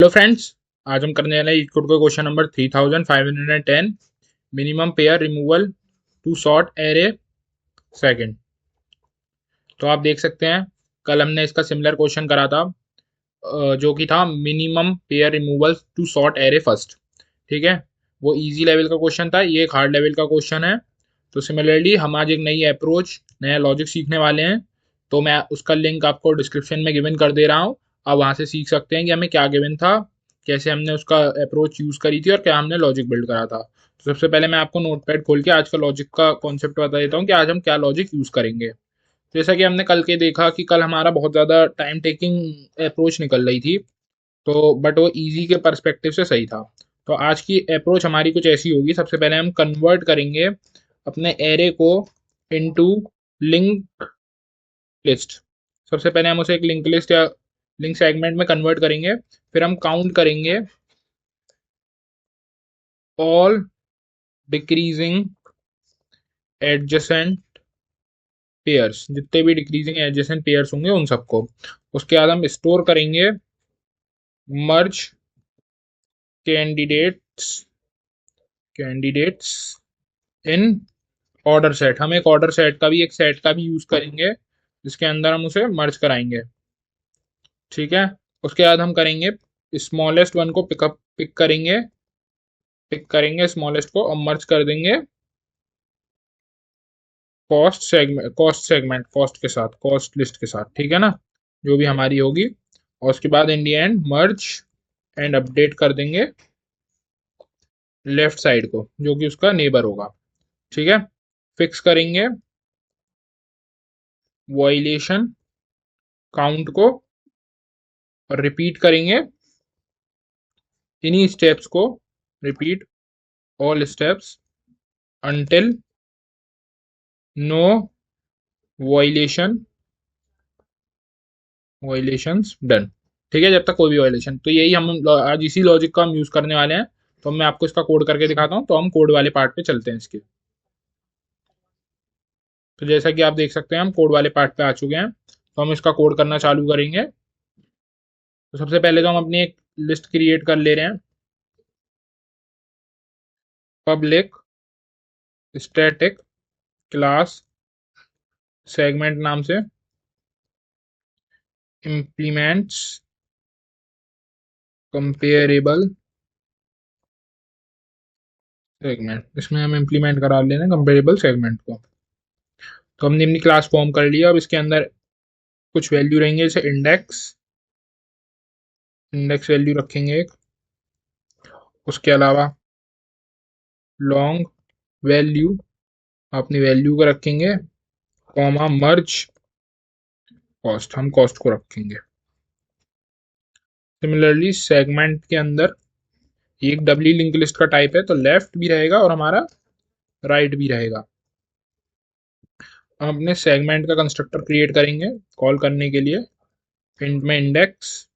Hello friends, आज हम करने वाले यूक्लिड का question number 3510। Minimum pair removal to sort array second. तो आप देख सकते हैं, कल हमने इसका सिमिलर क्वेश्चन करा था, जो कि था minimum pair removal to sort array first. ठीक है, वो इजी लेवल का क्वेश्चन था, ये एक हार्ड लेवल का क्वेश्चन है। तो सिमिलरली हम आज एक नई अप्रोच, नया लॉजिक सीखने वाले हैं। तो मैं उसका लिंक आपको डिस्क्रिप्शन में गिवन कर दे रहा हूँ। आप वहाँ से सीख सकते हैं कि हमें क्या गिवन था, कैसे हमने उसका अप्रोच यूज़ करी थी और क्या हमने लॉजिक बिल्ड करा था। तो सबसे पहले मैं आपको नोटपैड खोल के आज का लॉजिक का कॉन्सेप्ट बता देता हूँ कि आज हम क्या लॉजिक यूज़ करेंगे। जैसा कि हमने कल के देखा कि कल हमारा बहुत ज़्यादा टाइम टेकिंग अप्रोच निकल रही थी, तो बट वो इजी के पर्सपेक्टिव से सही था। तो आज की अप्रोच हमारी कुछ ऐसी होगी। सबसे पहले हम कन्वर्ट करेंगे अपने एरे को इनटू लिंक लिस्ट। सबसे पहले हम उसे एक लिंक लिस्ट या लिंक सेगमेंट में कन्वर्ट करेंगे। फिर हम काउंट करेंगे ऑल डिक्रीजिंग एडजेसेंट पेयर्स, जितने भी डिक्रीजिंग एडजेसेंट पेयर्स होंगे उन सबको। उसके बाद हम स्टोर करेंगे merge candidates candidates in order set. हम एक ऑर्डर सेट का भी, एक सेट का भी यूज करेंगे जिसके अंदर हम उसे मर्ज कराएंगे। ठीक है, उसके बाद हम करेंगे स्मॉलेस्ट वन को पिक करेंगे स्मॉलेस्ट को और मर्ज कर देंगे कॉस्ट के साथ, कॉस्ट लिस्ट के साथ। ठीक है ना, जो भी हमारी होगी। और उसके बाद इन दी एंड मर्ज एंड अपडेट कर देंगे लेफ्ट साइड को, जो कि उसका नेबर होगा। ठीक है, फिक्स करेंगे वायलेशन काउंट को और रिपीट करेंगे इन्हीं स्टेप्स को, repeat all steps until no violations done. ठीक है, जब तक कोई भी वायलेशन, तो यही हम आज इसी लॉजिक का हम यूज करने वाले हैं। तो मैं आपको इसका कोड करके दिखाता हूँ। तो हम कोड वाले पार्ट पे चलते हैं इसके। तो जैसा कि आप देख सकते हैं, हम कोड वाले पार्ट पे आ चुके हैं। तो हम इसका कोड करना चालू करेंगे। तो सबसे पहले तो हम अपनी एक लिस्ट क्रिएट कर ले रहे हैं, पब्लिक स्टैटिक क्लास सेगमेंट नाम से, इम्प्लीमेंट्स कंपेरेबल सेगमेंट। इसमें हम इम्प्लीमेंट करा लेना कंपेरेबल सेगमेंट को। तो हमने अपनी क्लास फॉर्म कर लिया। अब इसके अंदर कुछ वैल्यू रहेंगे, जैसे इंडेक्स इंडेक्स वैल्यू रखेंगे एक। उसके अलावा लॉन्ग वैल्यू, अपनी वैल्यू को रखेंगे, कॉमा मर्ज कॉस्ट, हम कॉस्ट को रखेंगे। सिमिलरली सेगमेंट के अंदर एक डबली लिंक लिस्ट का टाइप है, तो लेफ्ट भी रहेगा और हमारा राइट भी रहेगा। हम अपने सेगमेंट का कंस्ट्रक्टर क्रिएट करेंगे कॉल करने के लिए, इंट में index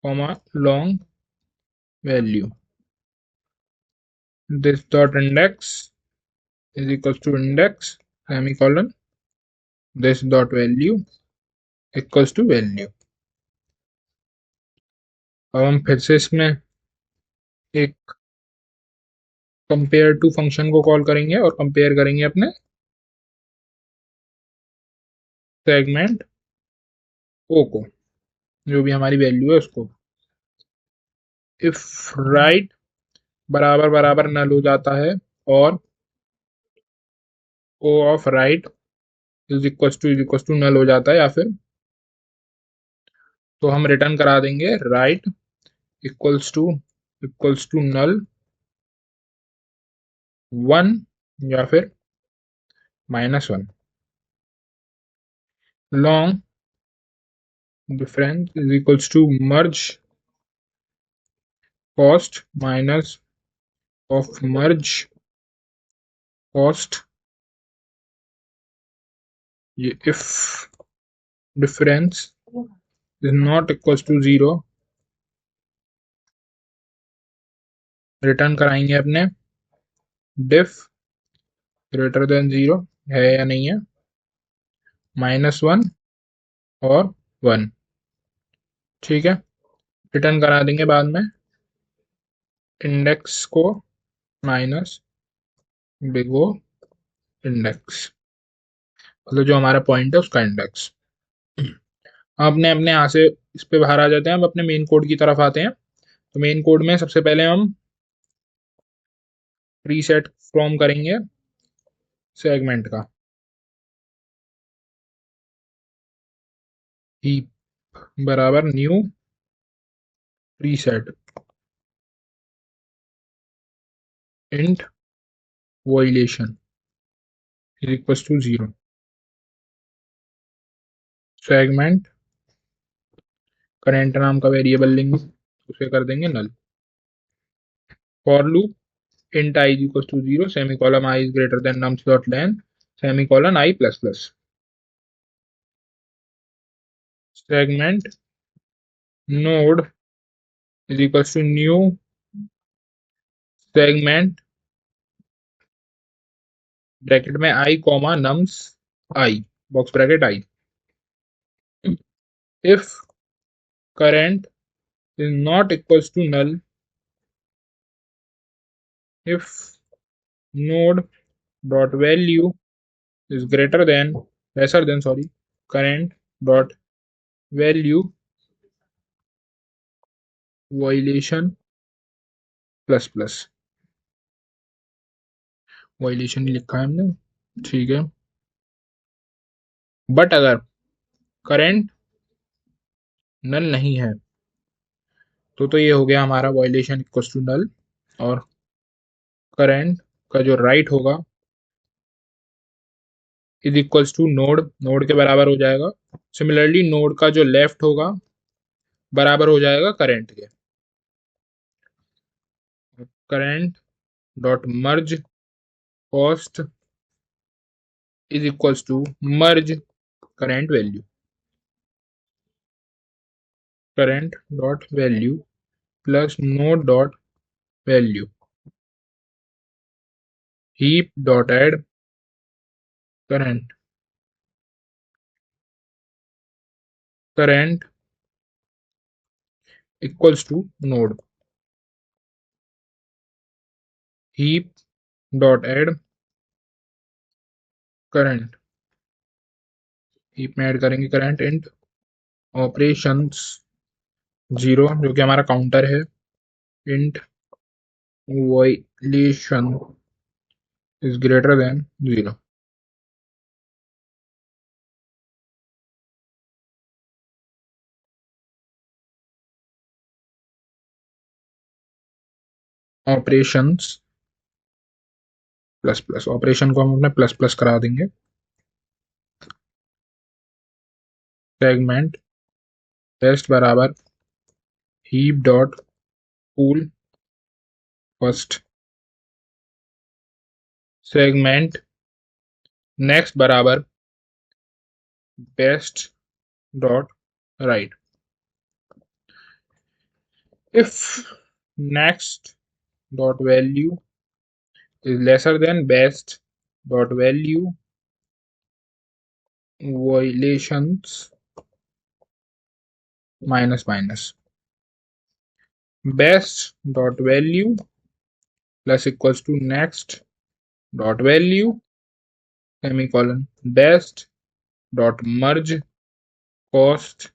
comma long value, this dot index is equal to index semicolon, this dot value equals to value. अब हम फिर से इसमें एक कंपेयर टू फंक्शन को कॉल करेंगे और कंपेयर करेंगे अपने सेगमेंट ओ को, जो भी हमारी वैल्यू है उसको। इफ राइट बराबर बराबर नल हो जाता है और O of right is equal to null हो जाता है, या फिर तो हम रिटर्न करा देंगे राइट इक्वल्स टू नल 1 या फिर -1। Long difference is equals to merge cost minus of merge cost. ये if difference is not equals to 0, return कराएंगे अपने डिफ ग्रेटर देन 0 है या नहीं है, -1 और 1। ठीक है, रिटर्न करा देंगे बाद में इंडेक्स को माइनस बिग ओ इंडेक्स, मतलब जो हमारा पॉइंट है उसका इंडेक्स। अपने अपने यहाँ से इस पे बाहर आ जाते हैं, हम अपने मेन कोड की तरफ आते हैं। तो मेन कोड में सबसे पहले हम प्रीसेट फ्रॉम करेंगे सेगमेंट का, हीप बराबर new preset int violation is equal to 0, segment current नाम का वेरिएबल लेंगे, उसे कर देंगे null. For loop int I is equal to 0 semicolon I is greater than nums dot len semicolon I plus plus, segment node is equal to new segment bracket में I comma nums I box bracket I, if current is not equals to null, if node dot value is greater than lesser than sorry current dot value violation plus plus, violation ही लिखा है हमने, ठीक है। But अगर current नल नहीं है तो ये हो गया हमारा वायलेशन इक्वल्स टू नल, और करंट का जो राइट होगा is equals to node, node के बराबर हो जाएगा। सिमिलरली नोड का जो लेफ्ट होगा बराबर हो जाएगा करंट के। Current dot merge cost is equals to merge current value, current dot value plus node dot value heap dot add current, current equals to node heap dot add current, heap में add करेंगे current int operations 0 जो कि हमारा counter है, int violation is greater than 0, operations plus plus, operation को हम अपने plus plus करा देंगे, सेगमेंट टेस्ट बराबर heap dot poll first, segment next बराबर best dot right, if next dot value is lesser than best dot value violations minus minus, best dot value plus equals to next dot value semicolon best dot merge cost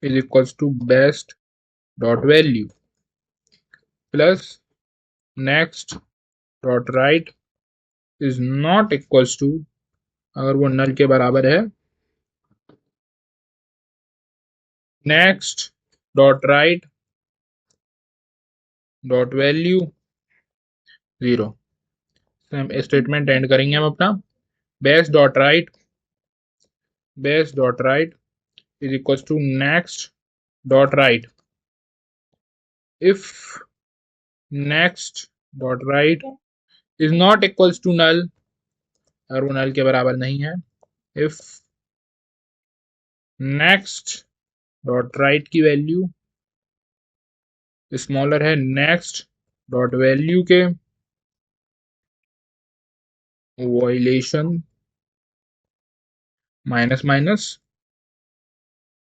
is equals to best dot value plus next dot right is not equals to, अगर वो null के बराबर है, next dot right dot value 0, statement end करेंगे हम अपना, best dot right, best dot right is equal to next dot right, if next dot right is not equals to null, अगर वो नल के बराबर नहीं है, इफ नेक्स्ट डॉट राइट की वैल्यू स्मॉलर है नेक्स्ट डॉट वैल्यू के violation minus minus,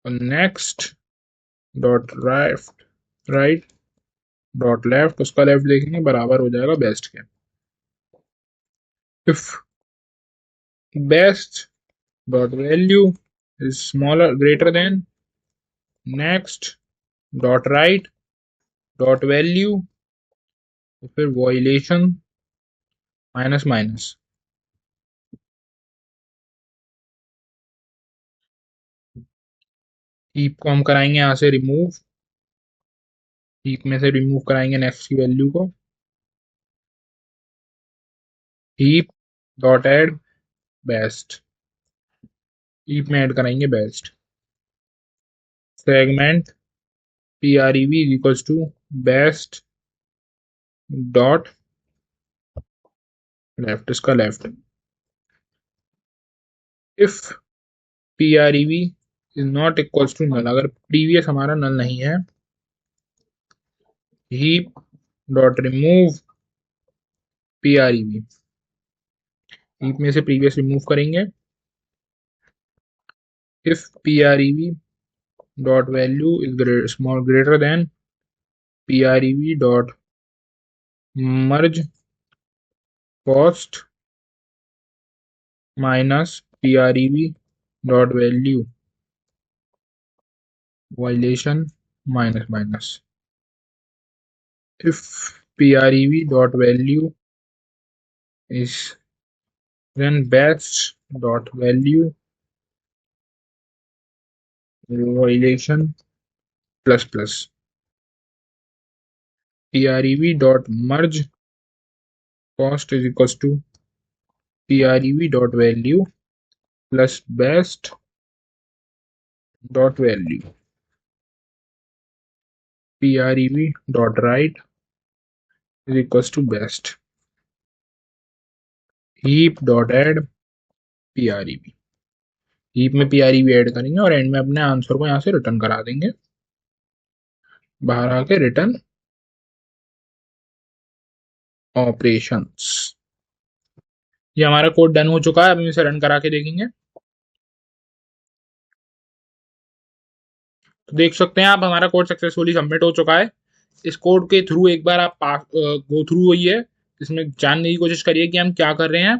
और next dot right dot left, उसका लेफ्ट देखेंगे बराबर हो जाएगा बेस्ट के। If best dot value is smaller greater than next dot right dot value, फिर वॉइलेशन माइनस माइनस। हीप को हम कराएंगे यहाँ से रिमूव, हीप में से रिमूव कराएंगे नेक्स्ट की वैल्यू को। Heap dot add best, heap में ऐड कराएंगे best. Segment PREV is equals to best dot left, इसका left. If PREV is not equals to null, अगर प्रीवियस हमारा नल नहीं है, heap dot remove PREV, heap में से प्रीवियस रिमूव करेंगे। If PREV dot value is small greater than PREV dot merge cost minus PREV dot value violation minus minus. if PREV dot value is then best dot value violation plus plus, PREV dot merge cost is equals to PREV dot value plus best dot value, PREV dot right is equals to best, heap dot add PREV, heap में PREV add करेंगे और and में अपने answer को यहाँ से return करा देंगे, बाहर आके रिटर्न ऑपरेशंस। ये हमारा कोड डन हो चुका है, अब हम इसे रन करा के देखेंगे। तो देख सकते हैं आप हमारा कोड सक्सेसफुली सबमिट हो चुका है। इस कोड के थ्रू एक बार आप गो थ्रू होइए, इसमें जानने की कोशिश करिए कि हम क्या कर रहे हैं,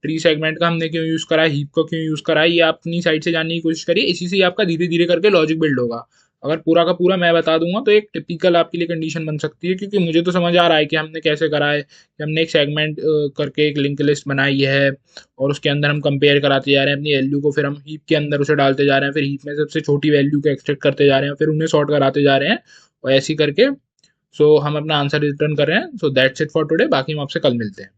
ट्री सेगमेंट का हमने क्यों यूज करा है, हीप को क्यों यूज करा है, ये आप अपनी साइड से जानने की कोशिश करिए। इसी से आपका धीरे धीरे करके लॉजिक बिल्ड होगा। अगर पूरा का पूरा मैं बता दूंगा तो एक टिपिकल आपके लिए कंडीशन बन सकती है, क्योंकि मुझे तो समझ आ रहा है कि हमने कैसे करा है कि हमने एक सेगमेंट करके एक लिंक लिस्ट बनाई है और उसके अंदर हम कंपेयर कराते जा रहे हैं अपनी वैल्यू को, फिर हम हीप के अंदर उसे डालते जा रहे हैं, फिर हीप में सबसे छोटी वैल्यू को एक्सट्रैक्ट करते जा रहे हैं, फिर उन्हें सॉर्ट कराते जा रहे हैं और ऐसे करके हम अपना आंसर रिटर्न कर रहे हैं। So that's it for today, बाकी हम आपसे कल मिलते हैं।